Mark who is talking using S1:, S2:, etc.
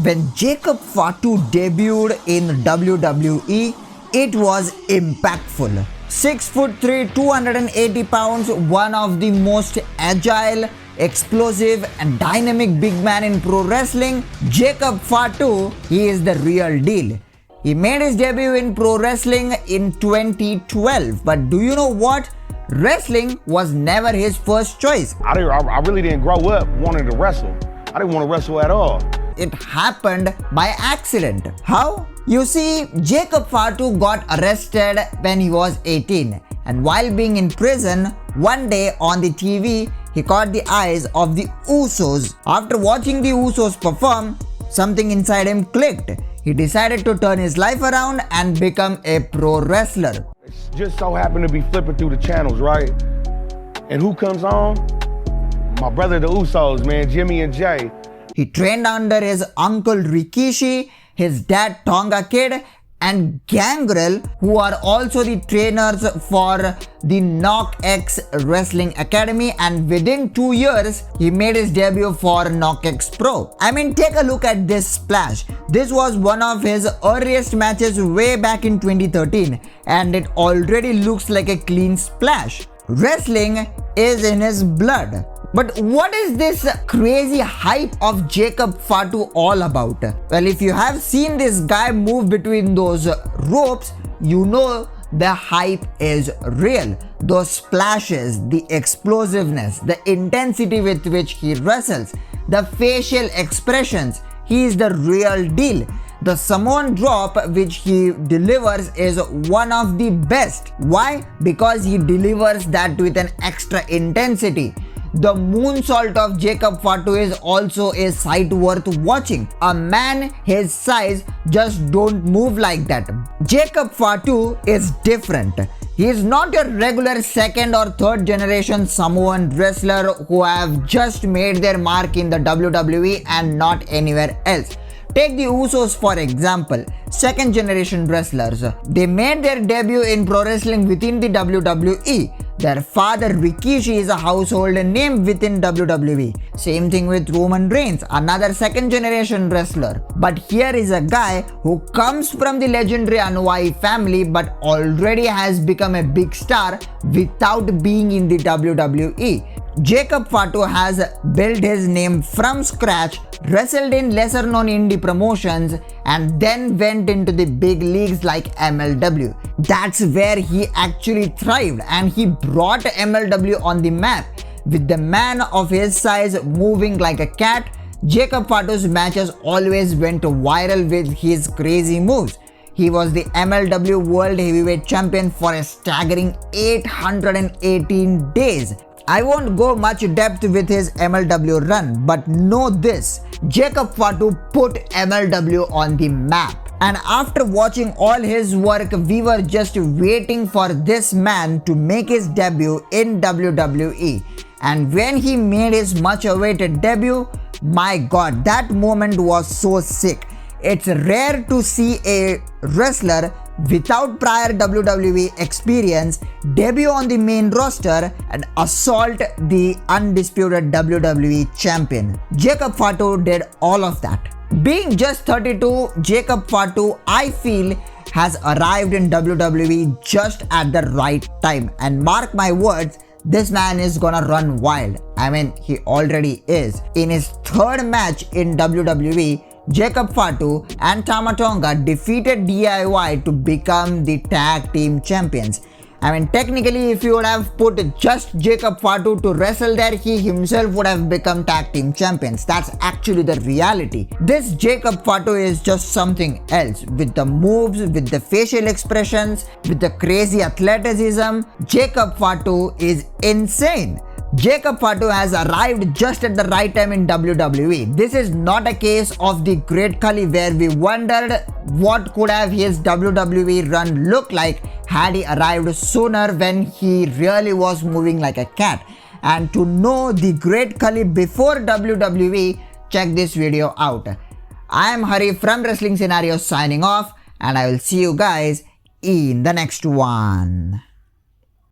S1: When Jacob Fatu debuted in WWE, it was impactful. 6'3", 280 pounds, one of the most agile, explosive and dynamic big man in pro wrestling, Jacob Fatu, he is the real deal. He made his debut in pro wrestling in 2012, but do you know what? Wrestling was never his first choice.
S2: I really didn't grow up wanting to wrestle. I didn't want to wrestle at all.
S1: It happened by accident. How? You see, Jacob Fatu got arrested when he was 18, and while being in prison, one day on the TV, he caught the eyes of the Usos. After watching the Usos perform, something inside him clicked. He decided to turn his life around and become a pro wrestler.
S2: It just so happened to be flipping through the channels, right? And who comes on? My brother, the Usos, man, Jimmy and Jay.
S1: He trained under his uncle Rikishi, his dad Tonga Kid, and Gangrel, who are also the trainers for the Knock X Wrestling Academy, and within 2 years, he made his debut for Knock X Pro. I mean, take a look at this splash. This was one of his earliest matches way back in 2013, and it already looks like a clean splash. Wrestling is in his blood. But what is this crazy hype of Jacob Fatu all about? Well, if you have seen this guy move between those ropes, you know the hype is real. Those splashes, the explosiveness, the intensity with which he wrestles, the facial expressions, he is the real deal. The Samoan drop which he delivers is one of the best. Why? Because he delivers that with an extra intensity. The moonsault of Jacob Fatu is also a sight worth watching. A man his size just don't move like that. Jacob Fatu is different. He is not your regular second or third generation Samoan wrestler who have just made their mark in the WWE and not anywhere else. Take the Usos for example, second generation wrestlers. They made their debut in pro wrestling within the WWE. Their father Rikishi is a household name within WWE. Same thing with Roman Reigns, another second generation wrestler. But here is a guy who comes from the legendary Anoa'i family but already has become a big star without being in the WWE. Jacob Fatu has built his name from scratch, wrestled in lesser known indie promotions, and then went into the big leagues like MLW. That's where he actually thrived, and he brought MLW on the map. With the man of his size moving like a cat, Jacob Fatu's matches always went viral with his crazy moves. He was the MLW World Heavyweight Champion for a staggering 818 days. I won't go much depth with his MLW run, but know this, Jacob Fatu put MLW on the map. And after watching all his work, we were just waiting for this man to make his debut in WWE. And when he made his much awaited debut, my god, that moment was so sick. It's rare to see a wrestler without prior WWE experience debut on the main roster and assault the undisputed WWE champion. Jacob Fatu did all of that. Being just 32, Jacob Fatu, I feel, has arrived in WWE just at the right time, and mark my words, this man is gonna run wild. I mean, he already is. In his third match in WWE, Jacob Fatu and Tama Tonga defeated DIY to become the tag team champions. I mean, technically, if you would have put just Jacob Fatu to wrestle there, he himself would have become tag team champions. That's actually the reality. This Jacob Fatu is just something else. With the moves, with the facial expressions, with the crazy athleticism, Jacob Fatu is insane. Jacob Fatu has arrived just at the right time in WWE. This is not a case of the Great Khali where we wondered what could have his WWE run look like had he arrived sooner when he really was moving like a cat. And to know the Great Khali before WWE, check this video out. I am Hari from Wrestling Scenarios signing off, and I will see you guys in the next one.